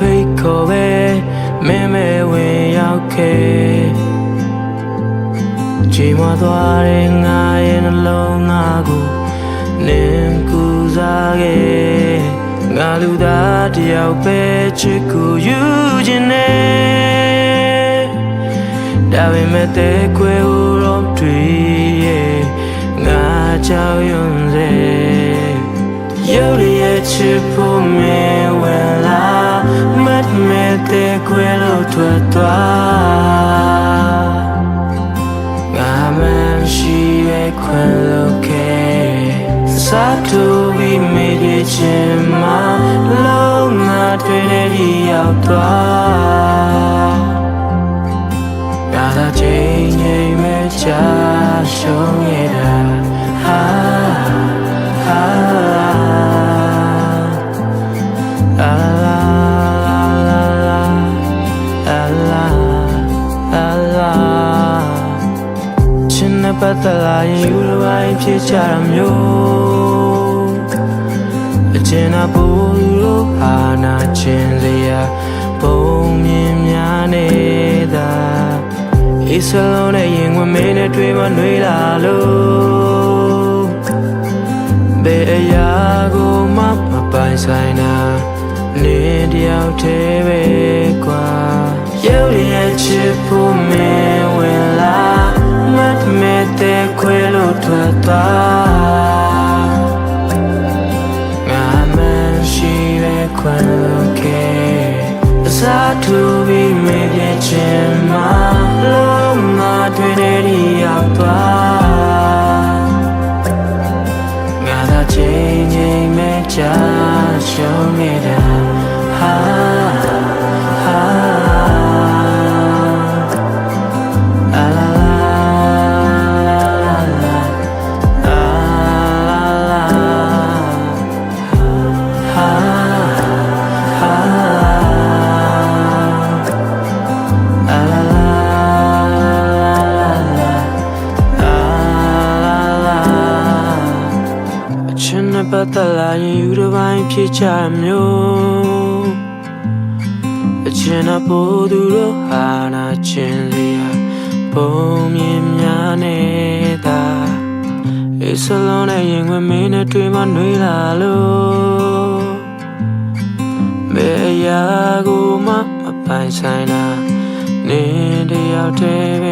ဖိတ်ခေါ်ပဲမင်းမဲဝင်ရောက်ခဲ့ချိန်မှသွားတဲ့ငါရဲ့နှလုံးငါကိုနင်းကူစားခဲ့ငါလူသားတယောက်ပဲချစ်ကိုယူခြင်းနဲ့ဒါပေမဲ့တဲ့ခွဲဦးတော့တွေ့ရဲ့ငါကြောက်ရွံ့စေရုပ်ရည်ချစ်ဖို့မင်းဝင်လာမတ်မဲ့တဲ့ခွဲလို့ထွက်သွားငါမရှိရဲ့ခွဲလို့ခဲ့စားတူပြီးမိခဲ့ခြင်းမှာလုံးငါတွေ့တဲ့ဒီရောက်သွားငါသာချိန်ချိန်မဲ့ချရှုံးရတာဟာပတ်သက်လာရင်ယူတစ်ပိုင်းဖြစ်ကြတာမျိုးအကျဉ်းအပူလို့ဟာနာချင်းစရာပုံမြင်များနေတာအေးစလုံးနဲ့ရင်ဝင်မင်းနဲ့တွေ့မှနှွေးလာလို့ဘယ်အရာကိုမှမပိုင်ဆိုင်တာနေတယောက်တည်းပဲကွာရုပ်ရည်ချစ်ဖို့မင်းဝင်လာမတ်မဲ့တဲ့ခွဲလို့ထွက်သွားငါမရှိပဲခွဲလို့ခဲ့အစားထိုးပြီးမိပြချင်းမှာလုံးငါတွေ့တဲ့ဒီရောက်သွားငါသာချိန်ချိန်မဲ့ချရှုံးနေတာဟာပတ်သက်လာရင်ယူတစ်ပိုင်းဖြစ်ချမျိုးအချင်းအဖို့သူတို့ဟာနာချင်းစရာပုံမြင်များနေတာအေးစလုံးနဲ့ရင်ဝင်မင်းနဲ့တွေ့မှနှွေးလာလို့ဘယ်အရာကိုမှမပိုင်ဆိုင်တာနေတယောက်တည်းပဲ